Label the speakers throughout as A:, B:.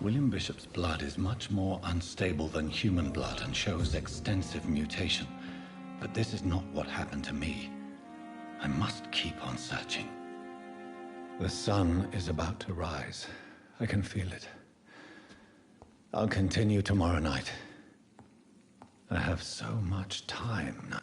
A: William Bishop's blood is much more unstable than human blood and shows extensive mutation. But this is not what happened to me. I must keep on searching. The sun is about to rise. I can feel it. I'll continue tomorrow night. I have so much time now.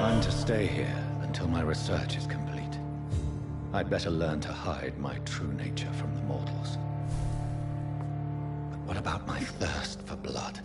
A: I'm to stay here until my research is complete. I'd better learn to hide my true nature from the mortals. But what about my thirst for blood?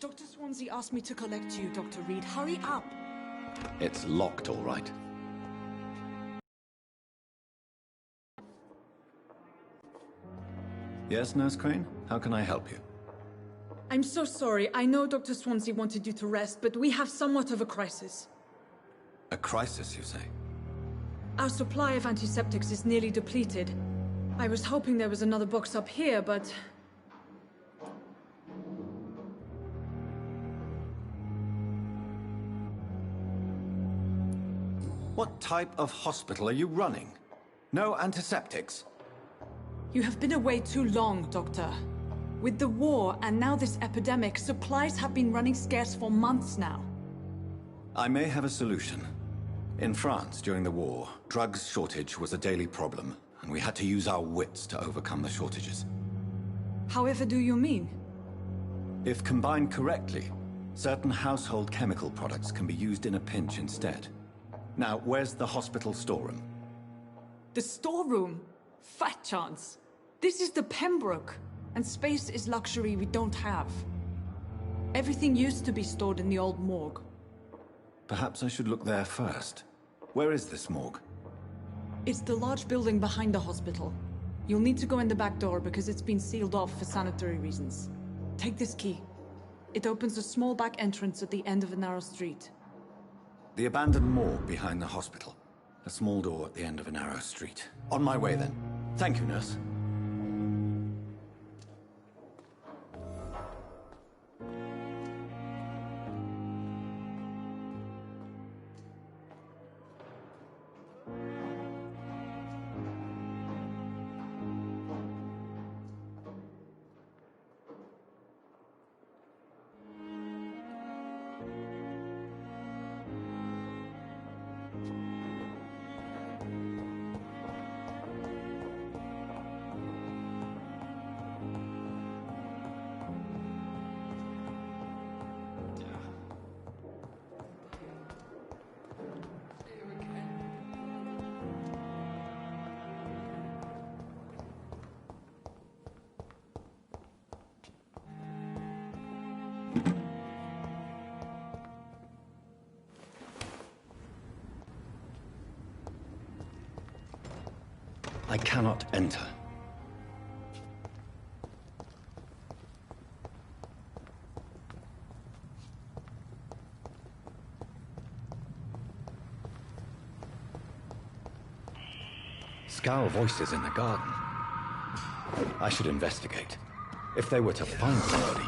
B: Dr. Swansea asked me to collect you, Dr. Reed. Hurry up!
A: It's locked, all right. Yes, Nurse Crane? How can I help you?
B: I'm so sorry. I know Dr. Swansea wanted you to rest, but we have somewhat of a crisis.
A: A crisis, you say?
B: Our supply of antiseptics is nearly depleted. I was hoping there was another box up here, but...
A: What type of hospital are you running? No antiseptics?
B: You have been away too long, Doctor. With the war and now this epidemic, supplies have been running scarce for months now.
A: I may have a solution. In France, during the war, drugs shortage was a daily problem, and we had to use our wits to overcome the shortages.
B: However do you mean?
A: If combined correctly, certain household chemical products can be used in a pinch instead. Now, where's the hospital storeroom?
B: The storeroom? Fat chance. This is the Pembroke, and space is luxury we don't have. Everything used to be stored in the old morgue.
A: Perhaps I should look there first. Where is this morgue?
B: It's the large building behind the hospital. You'll need to go in the back door because it's been sealed off for sanitary reasons. Take this key. It opens a small back entrance at the end of a narrow street.
A: The abandoned morgue behind the hospital. A small door at the end of a narrow street. On my way then. Thank you, nurse. I cannot enter. Scowl voices in the garden. I should investigate. If they were to find somebody...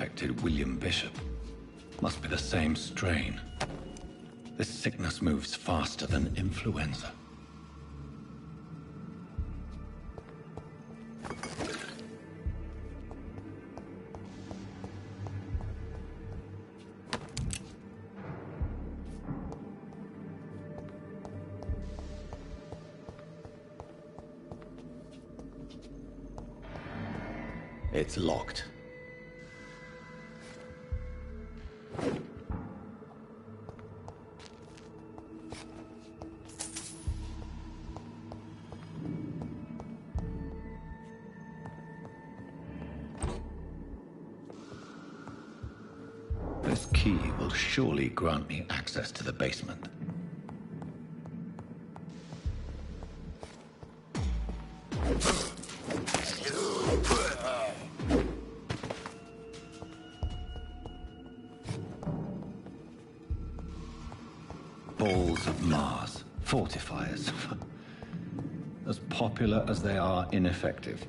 A: affected William Bishop. Must be the same strain. This sickness moves faster than influenza. It's locked. This key will surely grant me access to the basement. Balls of Mars, fortifiers. As popular as they are ineffective.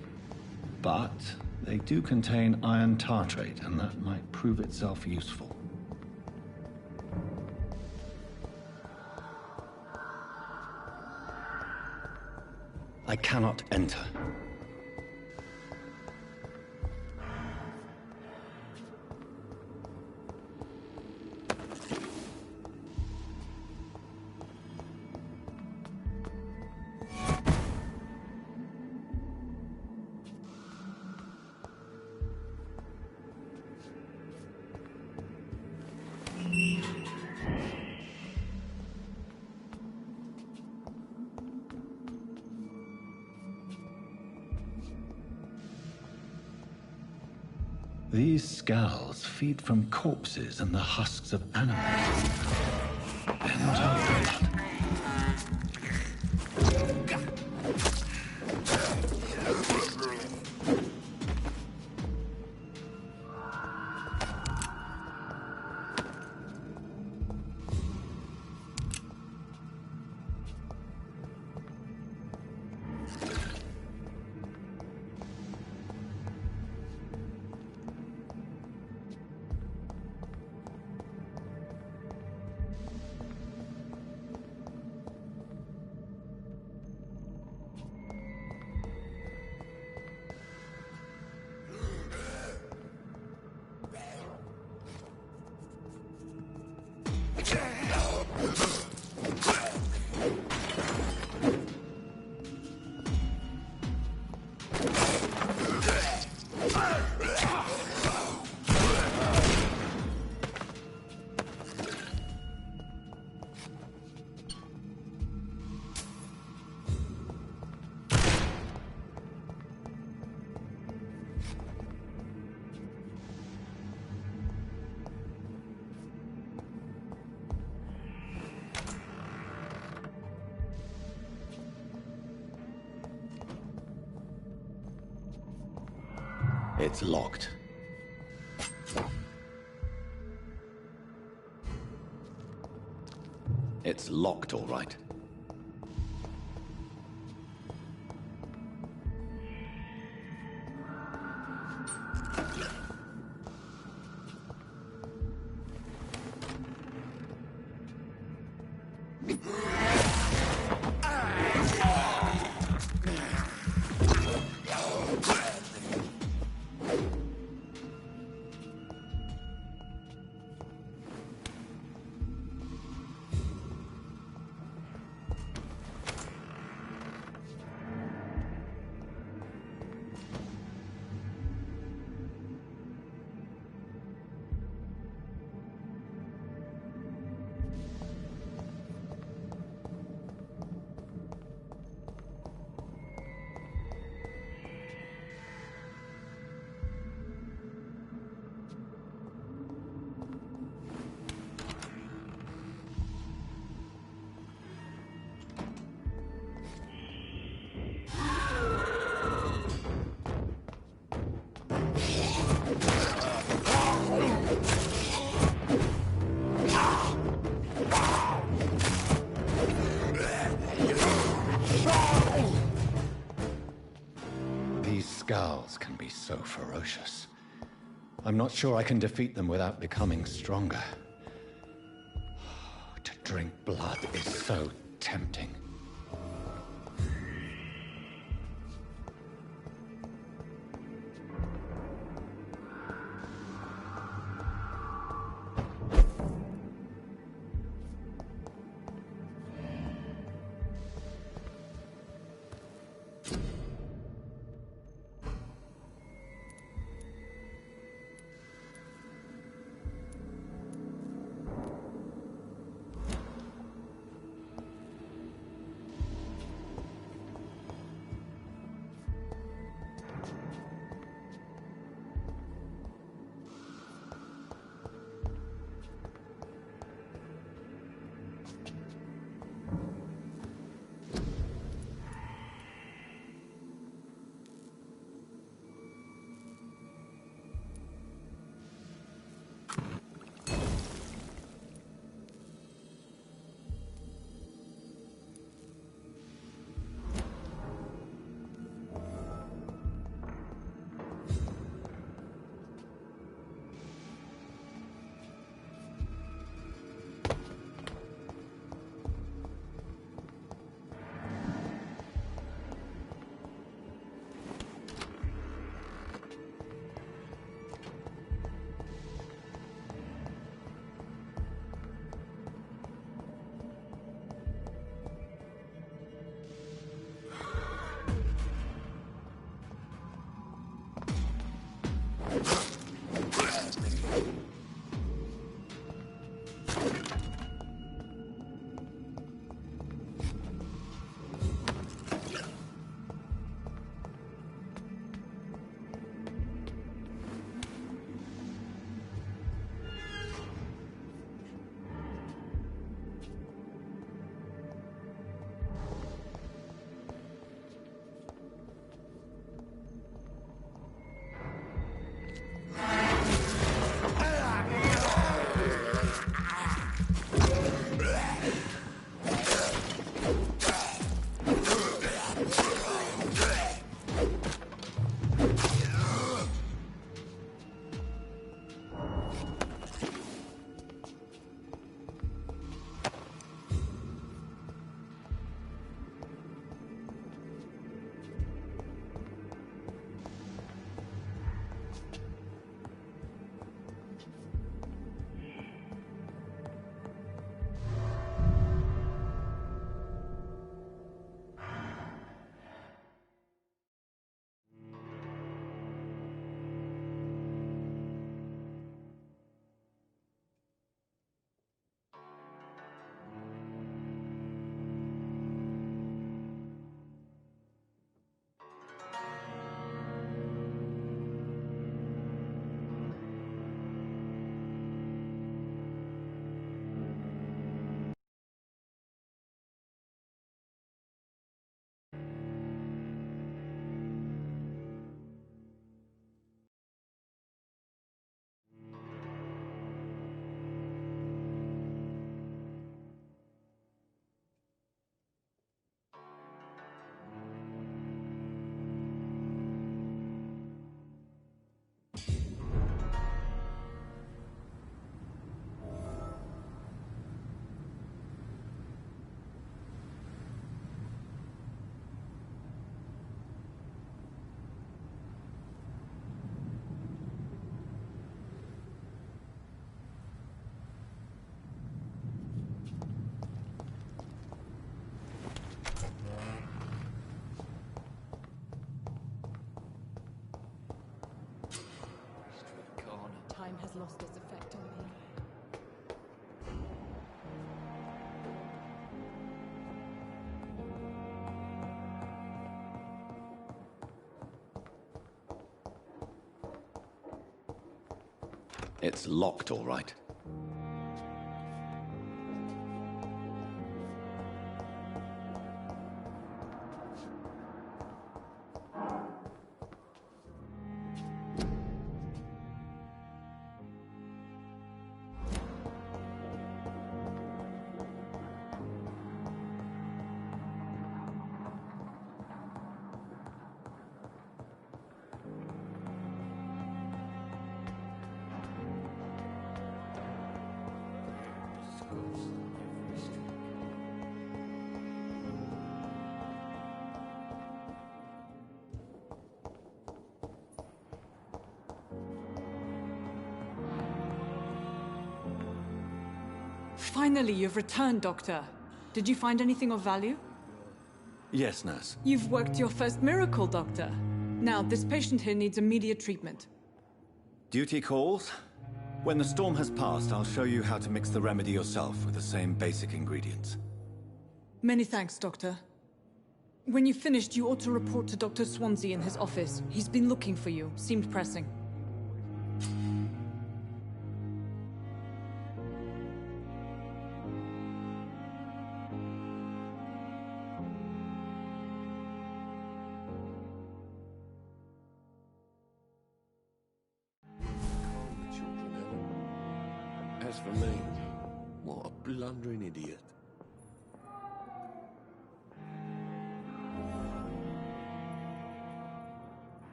A: But they do contain iron tartrate, and that might prove itself useful. I cannot enter. These skulls feed from corpses and the husks of animals. And blood. It's locked. It's locked, all right. These skulls can be so ferocious. I'm not sure I can defeat them without becoming stronger. To drink blood is so tempting.
B: Time has lost its effect on me.
A: It's locked, all right.
B: Finally, you've returned, Doctor. Did you find anything of value?
A: Yes, nurse.
B: You've worked your first miracle, Doctor. Now, this patient here needs immediate treatment.
A: Duty calls. When the storm has passed, I'll show you how to mix the remedy yourself with the same basic ingredients.
B: Many thanks, Doctor. When you've finished, you ought to report to Dr. Swansea in his office. He's been looking for you. Seemed pressing.
C: As for me, what a blundering idiot.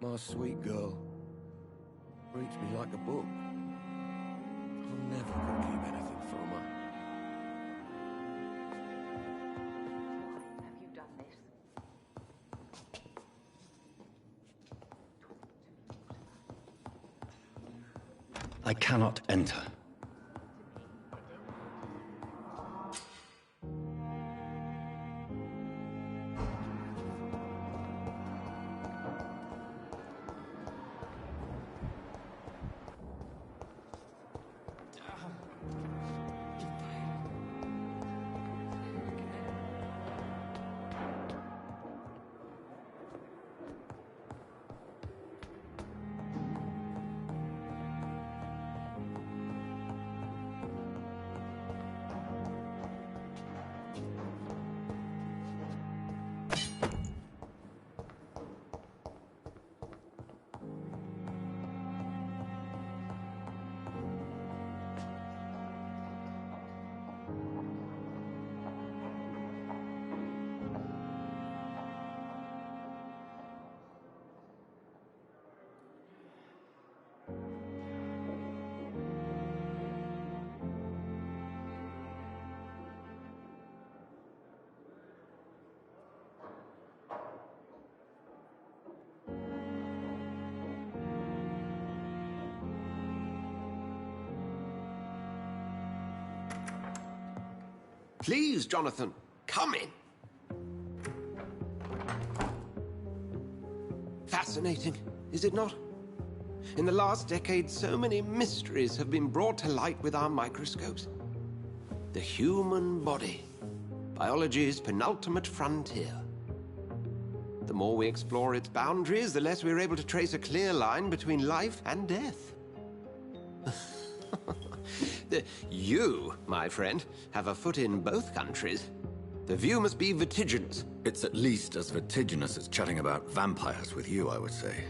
C: My sweet girl reads me like a book. I never could keep anything from her.
D: Have you done this?
A: I cannot enter.
C: Please, Jonathan, come in. Fascinating, is it not? In the last decade, so many mysteries have been brought to light with our microscopes. The human body, biology's penultimate frontier. The more we explore its boundaries, the less we're able to trace a clear line between life and death. You, my friend, have a foot in both countries. The view must be vertiginous.
A: It's at least as vertiginous as chatting about vampires with you, I would say.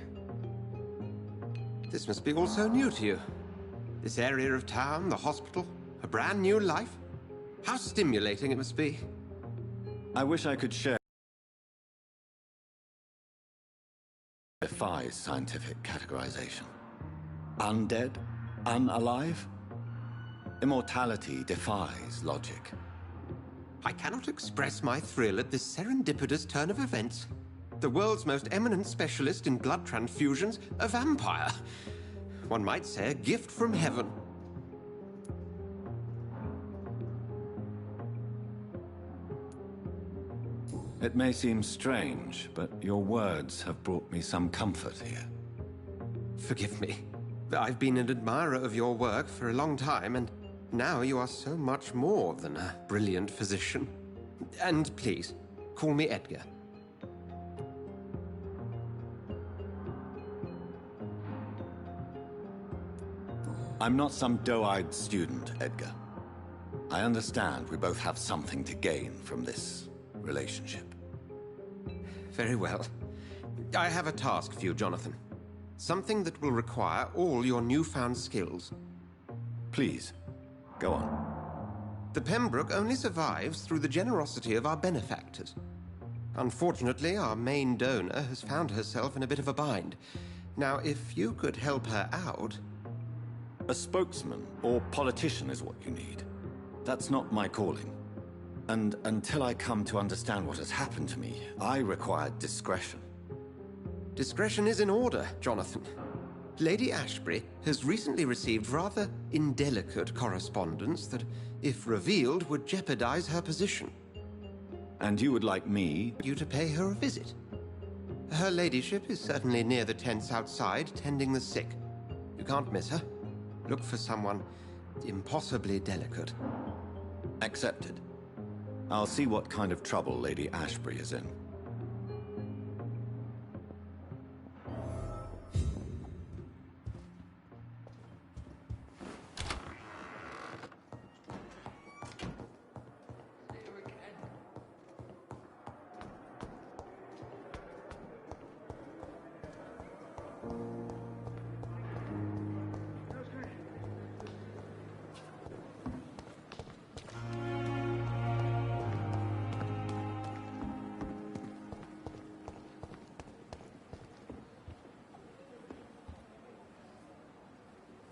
C: This must be all so new to you. This area of town, the hospital, a brand new life. How stimulating it must be.
A: I wish I could share. Defies scientific categorization. Undead? Unalive? Immortality defies logic.
C: I cannot express my thrill at this serendipitous turn of events. The world's most eminent specialist in blood transfusions, a vampire. One might say a gift from heaven.
A: It may seem strange, but your words have brought me some comfort here.
C: Forgive me. I've been an admirer of your work for a long time, and now you are so much more than a brilliant physician. And please, call me Edgar.
A: I'm not some doe-eyed student, Edgar. I understand we both have something to gain from this relationship.
C: Very well. I have a task for you, Jonathan. Something that will require all your newfound skills.
A: Please, go on.
C: The Pembroke only survives through the generosity of our benefactors. Unfortunately, our main donor has found herself in a bit of a bind. Now, if you could help her out...
A: A spokesman or politician is what you need. That's not my calling. And until I come to understand what has happened to me, I require discretion.
C: Discretion is in order, Jonathan. Lady Ashbury has recently received rather indelicate correspondence that, if revealed, would jeopardize her position.
A: And you would like me?
C: You to pay her a visit. Her ladyship is certainly near the tents outside, tending the sick. You can't miss her. Look for someone impossibly delicate.
A: Accepted. I'll see what kind of trouble Lady Ashbury is in.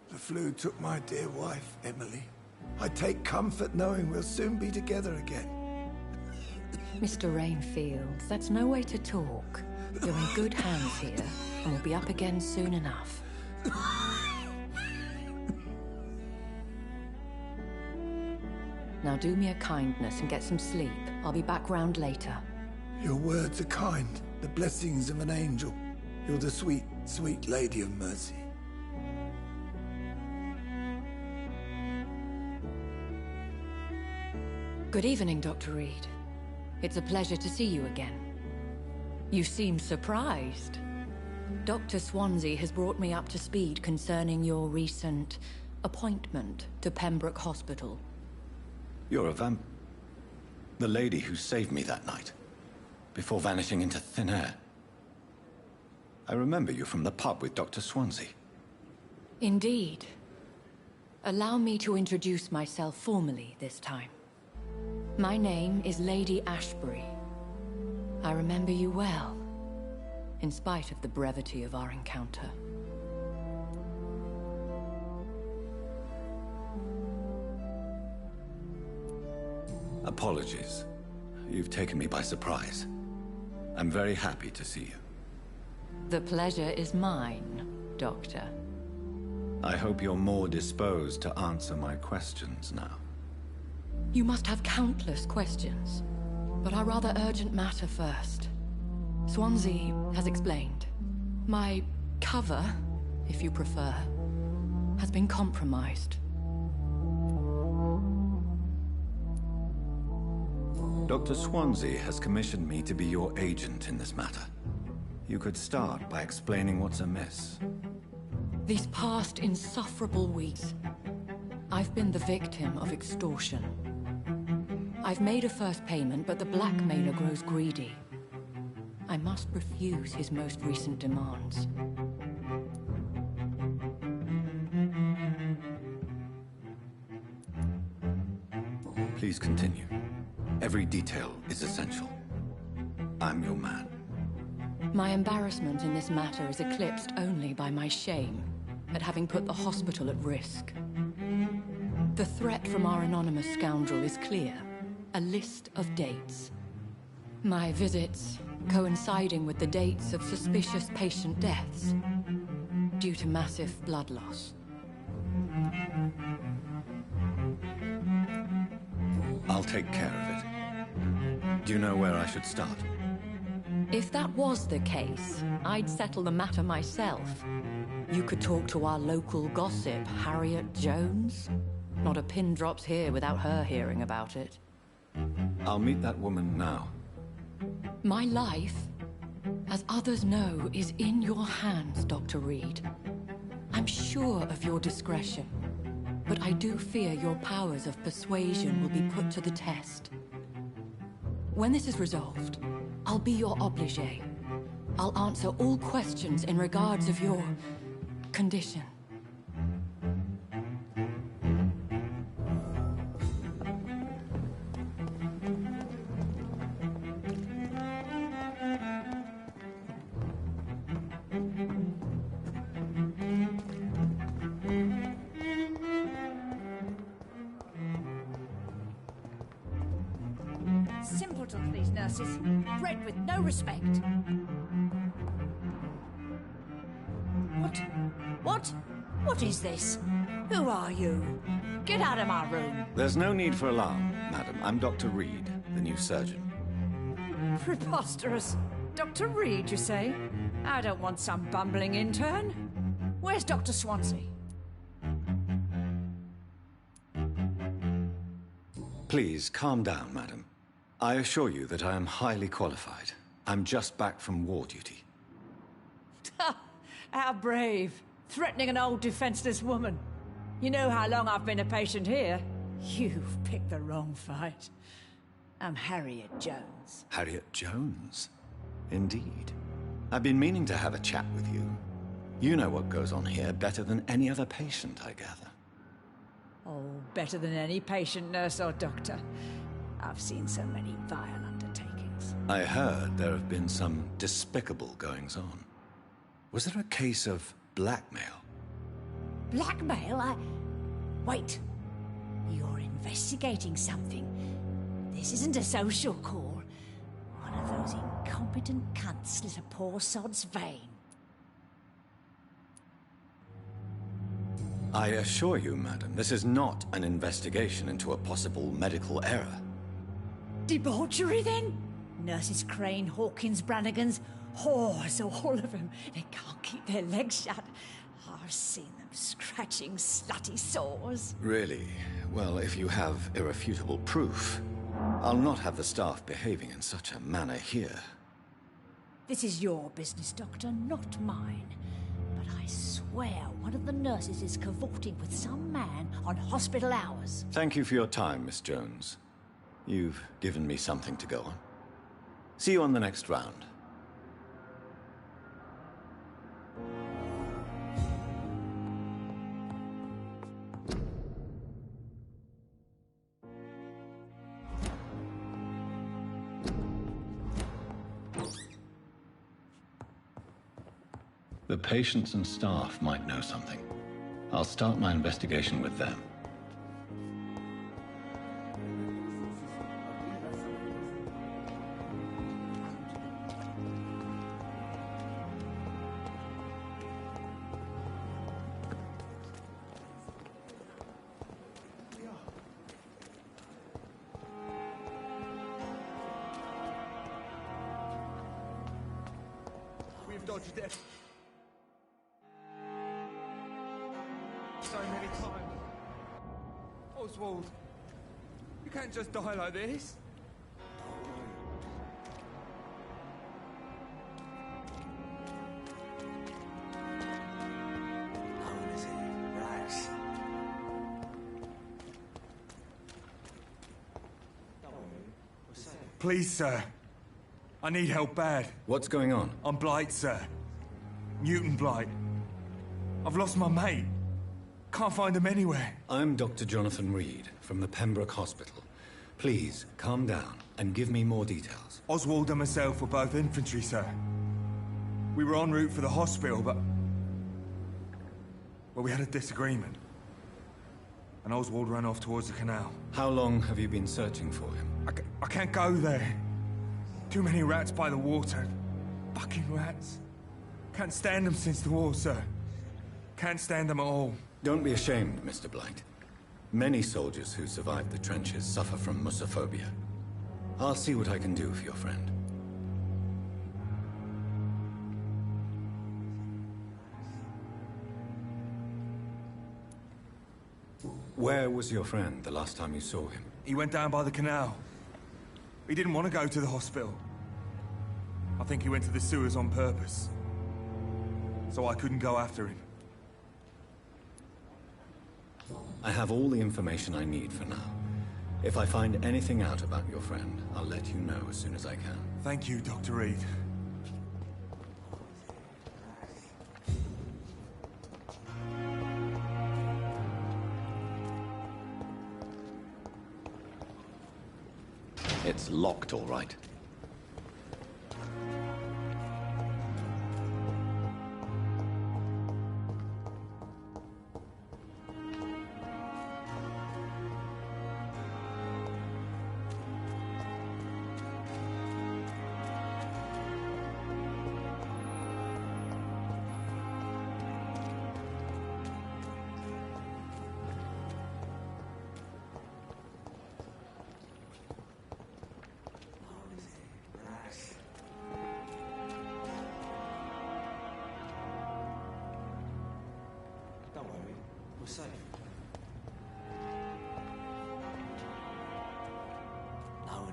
E: The flu took my dear wife, Emily. I take comfort knowing we'll soon be together again.
D: Mr. Rainfield, that's no way to talk. You're in good hands here, and we'll be up again soon enough. Now do me a kindness and get some sleep. I'll be back round later.
E: Your words are kind, the blessings of an angel. You're the sweet, sweet Lady of Mercy.
D: Good evening, Dr. Reed. It's a pleasure to see you again. You seem surprised. Dr. Swansea has brought me up to speed concerning your recent appointment to Pembroke Hospital.
A: You're a the lady who saved me that night, before vanishing into thin air. I remember you from the pub with Dr. Swansea.
D: Indeed. Allow me to introduce myself formally this time. My name is Lady Ashbury. I remember you well, in spite of the brevity of our encounter.
A: Apologies. You've taken me by surprise. I'm very happy to see you.
D: The pleasure is mine, Doctor.
A: I hope you're more disposed to answer my questions now.
D: You must have countless questions, but our rather urgent matter first. Swansea has explained. My cover, if you prefer, has been compromised.
A: Dr. Swansea has commissioned me to be your agent in this matter. You could start by explaining what's amiss.
D: These past insufferable weeks, I've been the victim of extortion. I've made a first payment, but the blackmailer grows greedy. I must refuse his most recent demands.
A: Please continue. Every detail is essential. I'm your man.
D: My embarrassment in this matter is eclipsed only by my shame at having put the hospital at risk. The threat from our anonymous scoundrel is clear. A list of dates. My visits coinciding with the dates of suspicious patient deaths due to massive blood loss.
A: I'll take care of it. Do you know where I should start?
D: If that was the case, I'd settle the matter myself. You could talk to our local gossip, Harriet Jones. Not a pin drops here without her hearing about it.
A: I'll meet that woman now.
D: My life, as others know, is in your hands, Dr. Reed. I'm sure of your discretion, but I do fear your powers of persuasion will be put to the test. When this is resolved, I'll be your obligé. I'll answer all questions in regards of your condition.
F: Simpletons, these nurses. Bred with no respect. What? What? What is this? Who are you? Get out of my room.
G: There's no need for alarm, madam. I'm Dr. Reed, the new surgeon.
F: Preposterous. Dr. Reed, you say? I don't want some bumbling intern. Where's Dr. Swansea?
G: Please, calm down, madam. I assure you that I am highly qualified. I'm just back from war duty.
F: How brave. Threatening an old defenseless woman. You know how long I've been a patient here? You've picked the wrong fight. I'm Harriet Jones.
G: Harriet Jones? Indeed. I've been meaning to have a chat with you. You know what goes on here better than any other patient, I gather.
F: Oh, better than any patient, nurse or doctor. I've seen so many vile undertakings.
G: I heard there have been some despicable goings-on. Was there a case of blackmail?
F: Blackmail? Wait. You're investigating something. This isn't a social call. One of those incompetent cunts slit a poor sod's vein.
G: I assure you, madam, this is not an investigation into a possible medical error.
F: Debauchery, then? Nurses Crane, Hawkins, Brannigans, whores, all of them. They can't keep their legs shut. I've seen them scratching slutty sores.
G: Really? Well, if you have irrefutable proof, I'll not have the staff behaving in such a manner here.
F: This is your business, Doctor, not mine. But I swear one of the nurses is cavorting with some man on hospital hours.
G: Thank you for your time, Miss Jones. You've given me something to go on. See you on the next round.
A: The patients and staff might know something. I'll start my investigation with them.
H: We've dodged death so many times. Oswald, you can't just die like this. Please, sir. I need help bad.
G: What's going on?
H: I'm Blight, sir. Newton Blight. I've lost my mate. Can't find him anywhere.
G: I'm Dr. Jonathan Reed from the Pembroke Hospital. Please, calm down and give me more details.
H: Oswald and myself were both infantry, sir. We were en route for the hospital, but... well, we had a disagreement. And Oswald ran off towards the canal.
G: How long have you been searching for him?
H: I can't go there. Too many rats by the water. Fucking rats. Can't stand them since the war, sir. Can't stand them at all.
G: Don't be ashamed, Mr. Blight. Many soldiers who survived the trenches suffer from musophobia. I'll see what I can do for your friend. Where was your friend the last time you saw him?
H: He went down by the canal. He didn't want to go to the hospital. I think he went to the sewers on purpose. So I couldn't go after him.
G: I have all the information I need for now. If I find anything out about your friend, I'll let you know as soon as I can.
H: Thank you, Dr. Reed.
A: It's locked, all right.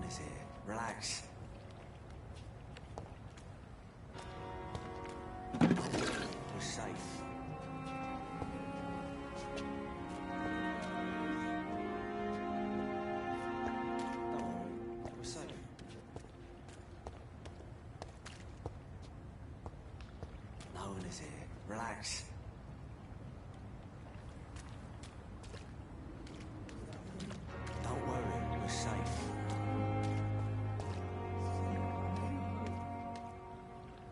I: one is here. Relax. We're safe. Don't worry, we're safe. No one is here. Relax. Don't worry, we're safe.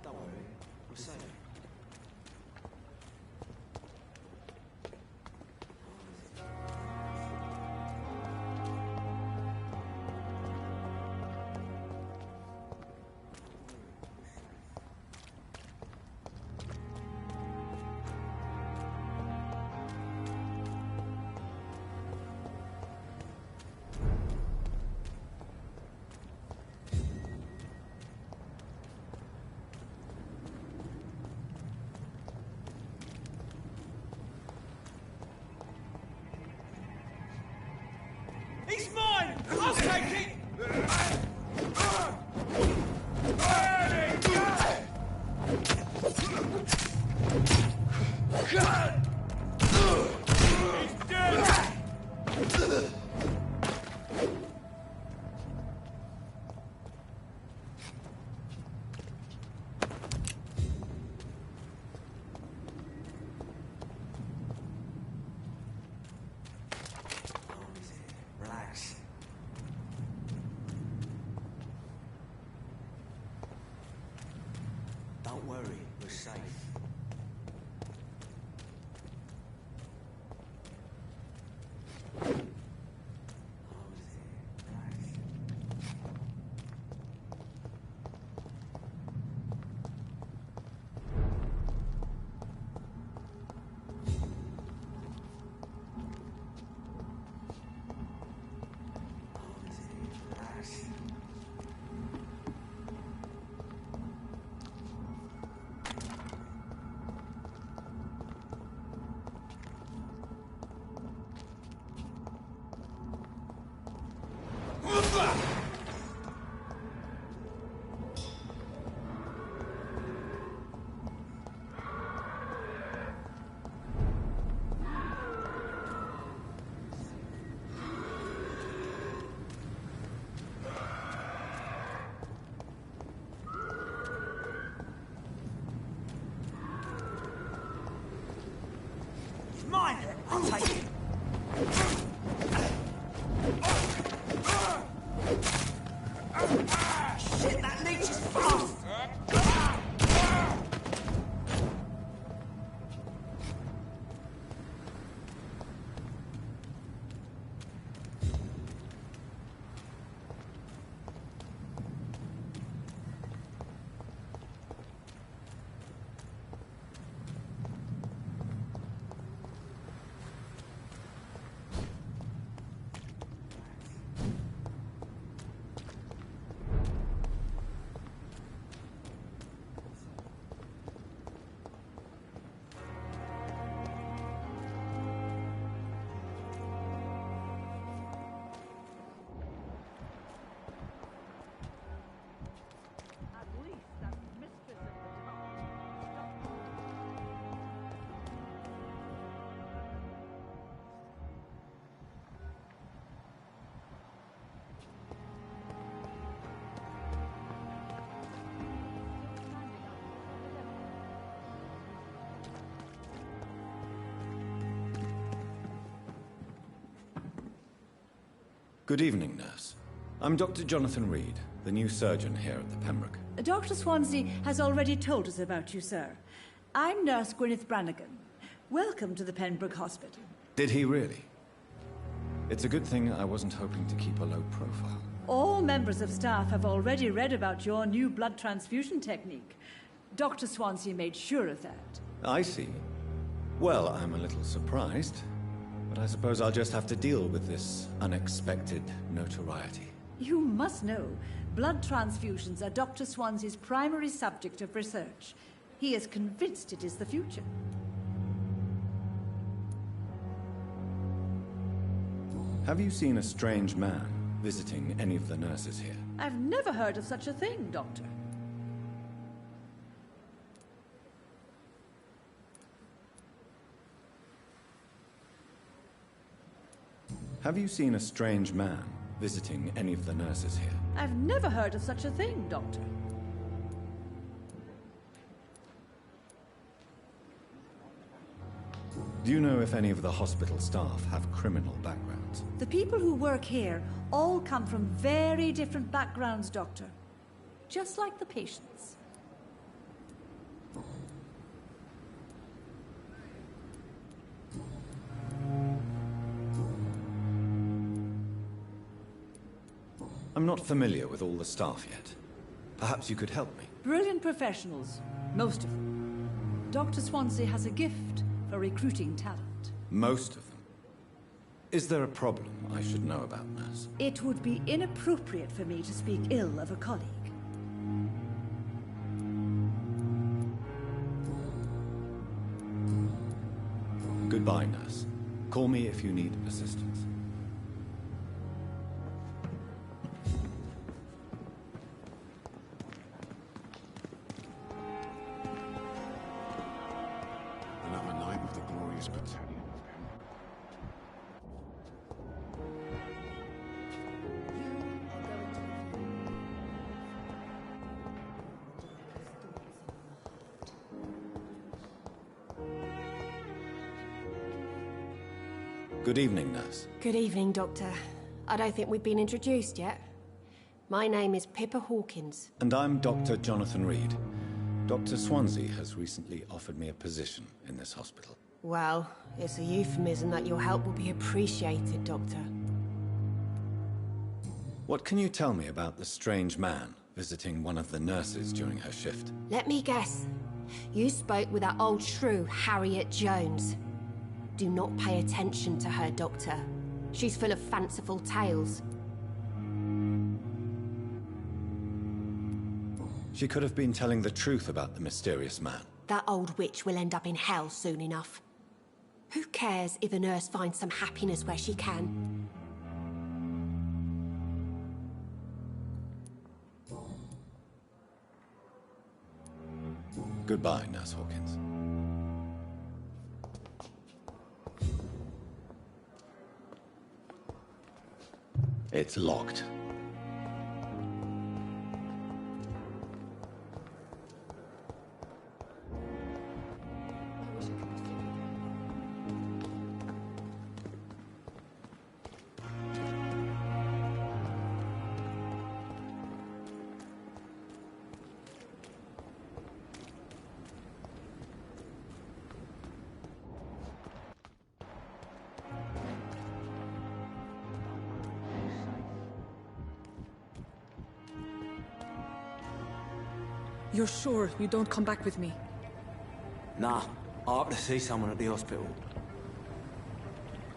I: Don't worry, we're safe.
H: He's mine! I'll take it! He's dead!
I: Relax. Don't worry, we're safe. It's mine! I'll take it! Shit, that leech is fast!
G: Good evening, nurse. I'm Dr. Jonathan Reed, the new surgeon here at the Pembroke.
F: Dr. Swansea has already told us about you, sir. I'm Nurse Gwyneth Brannigan. Welcome to the Pembroke Hospital.
G: Did he really? It's a good thing I wasn't hoping to keep a low profile.
F: All members of staff have already read about your new blood transfusion technique. Dr. Swansea made sure of that.
G: I see. Well, I'm a little surprised, but I suppose I'll just have to deal with this unexpected notoriety.
F: You must know, blood transfusions are Dr. Swansea's primary subject of research. He is convinced it is the future.
G: Have you seen a strange man visiting any of the nurses here?
F: I've never heard of such a thing, Doctor.
G: Have you seen a strange man visiting any of the nurses here?
F: I've never heard of such a thing, Doctor.
G: Do you know if any of the hospital staff have criminal backgrounds?
F: The people who work here all come from very different backgrounds, Doctor. Just like the patients.
G: I'm not familiar with all the staff yet. Perhaps you could help me.
F: Brilliant professionals, most of them. Dr. Swansea has a gift for recruiting talent.
G: Most of them? Is there a problem I should know about, nurse?
F: It would be inappropriate for me to speak ill of a colleague.
G: Goodbye, nurse. Call me if you need assistance.
J: Another night with the glorious battalion.
G: Good evening, nurse.
K: Good evening, Doctor. I don't think we've been introduced yet. My name is Pippa Hawkins.
G: And I'm Dr. Jonathan Reed. Dr. Swansea has recently offered me a position in this hospital.
K: Well, it's a euphemism that your help will be appreciated, Doctor.
G: What can you tell me about the strange man visiting one of the nurses during her shift?
K: Let me guess. You spoke with that old shrew, Harriet Jones. Do not pay attention to her, Doctor. She's full of fanciful tales.
G: She could have been telling the truth about the mysterious man.
K: That old witch will end up in hell soon enough. Who cares if a nurse finds some happiness where she can?
G: Goodbye, Nurse Hawkins.
A: It's locked.
B: You're sure you don't come back with me?
I: Nah, I have to see someone at the hospital.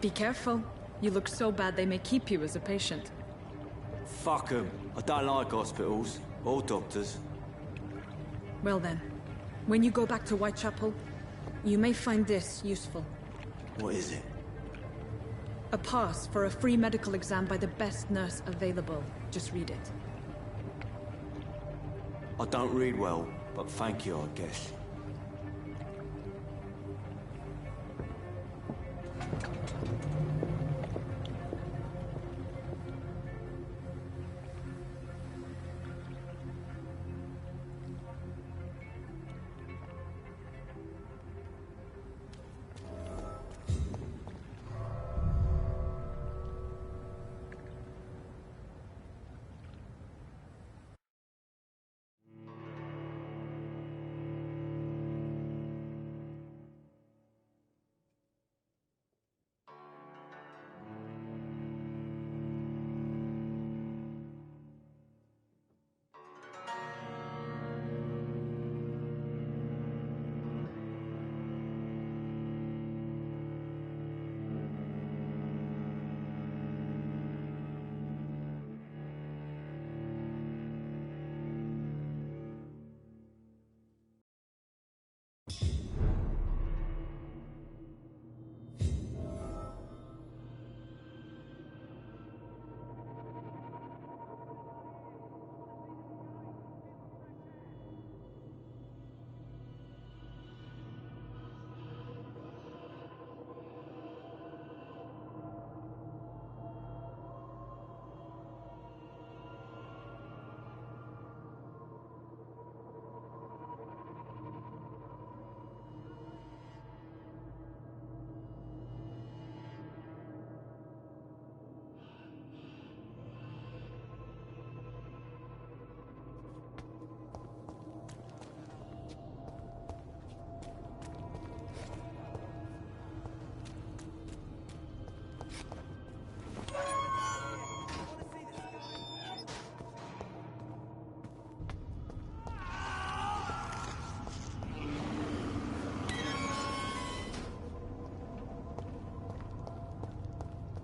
B: Be careful. You look so bad they may keep you as a patient.
I: Fuck 'em. I don't like hospitals. Or doctors.
B: Well then, when you go back to Whitechapel, you may find this useful.
I: What is it?
B: A pass for a free medical exam by the best nurse available. Just read it.
I: I don't read well, but thank you, I guess.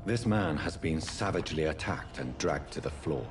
G: This man has been savagely attacked and dragged to the floor.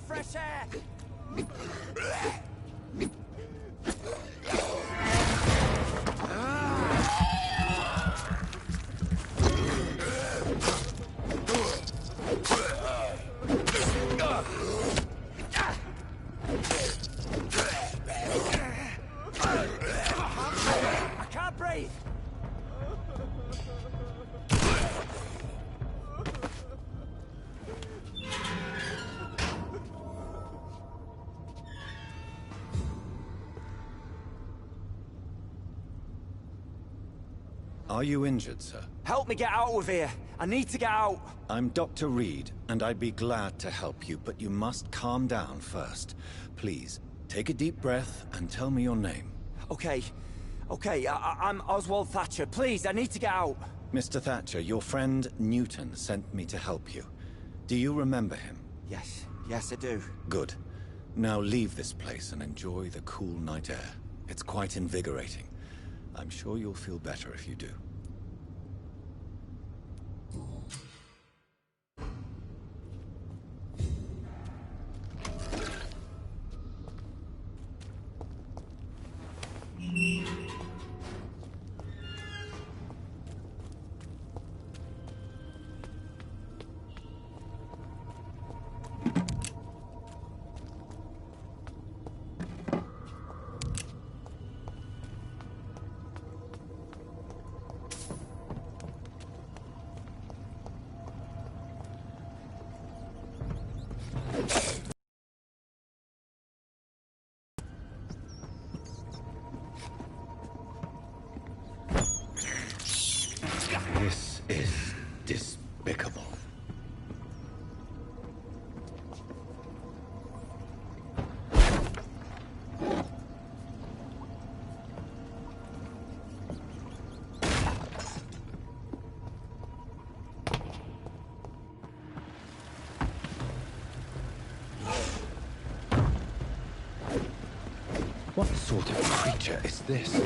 L: Fresh air! I can't breathe!
G: Are you injured, sir?
L: Help me get out of here! I need to get out!
G: I'm Dr. Reed, and I'd be glad to help you, but you must calm down first. Please, take a deep breath and tell me your name.
L: Okay. I'm Oswald Thatcher. Please, I need to get out.
G: Mr. Thatcher, your friend Newton sent me to help you. Do you remember him?
L: Yes, I do.
G: Good. Now leave this place and enjoy the cool night air. It's quite invigorating. I'm sure you'll feel better if you do. This is despicable. What sort of creature is this?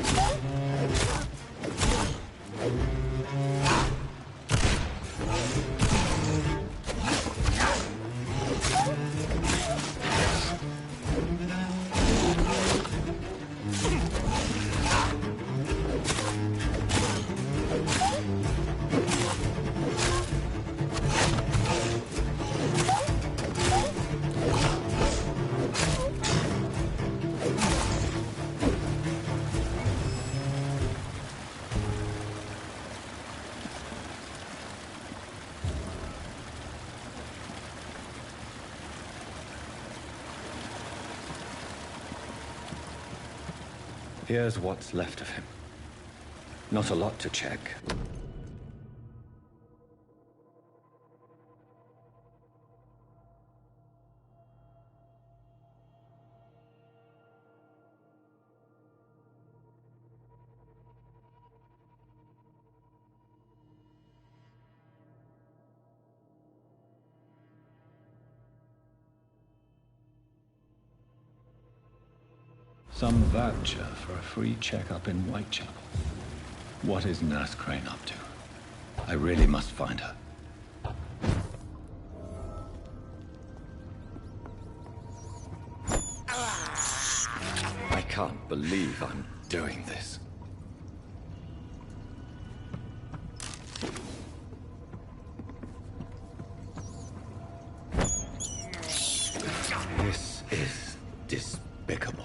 G: Here's what's left of him. Not a lot to check.
A: Some voucher for a free checkup in Whitechapel. What is Nurse Crane up to? I really must find her.
G: I can't believe I'm doing this. This is despicable.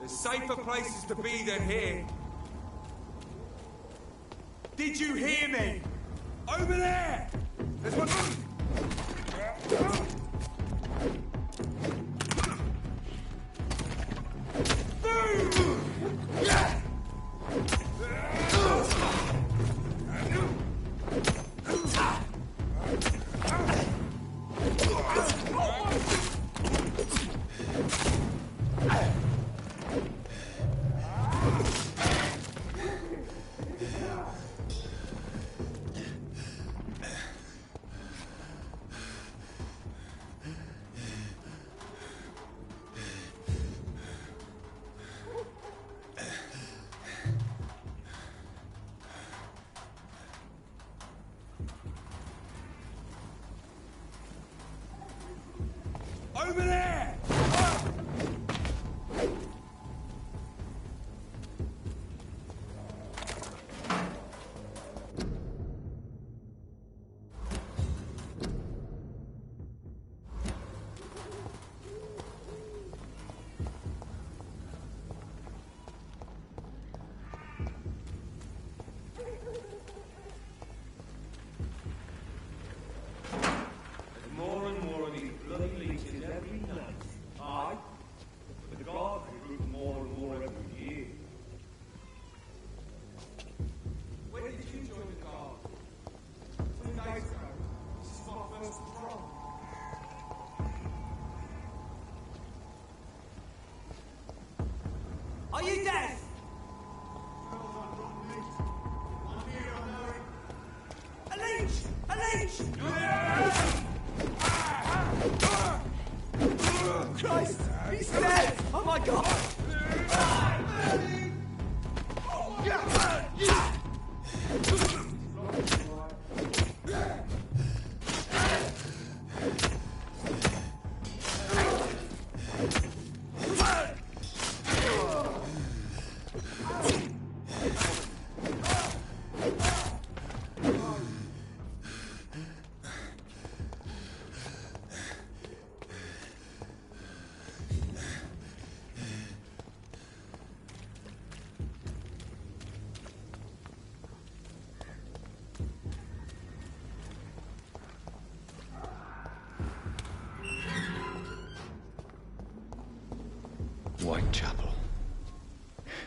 H: There's safer places to be than here. Did you hear me? Over there! There's one... Over there! More and more of these bloody leeches every night. Aye. But the guards recruit more and more every year. When did you join the guard? 2 days ago. This is my first patrol. Are you deaf? A leech! A leech! Christ! He's dead! Oh my god!
A: Whitechapel.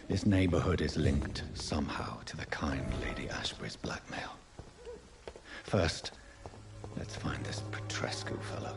A: This neighborhood is linked somehow to the kind Lady Ashbury's blackmail. First, let's find this Petrescu fellow.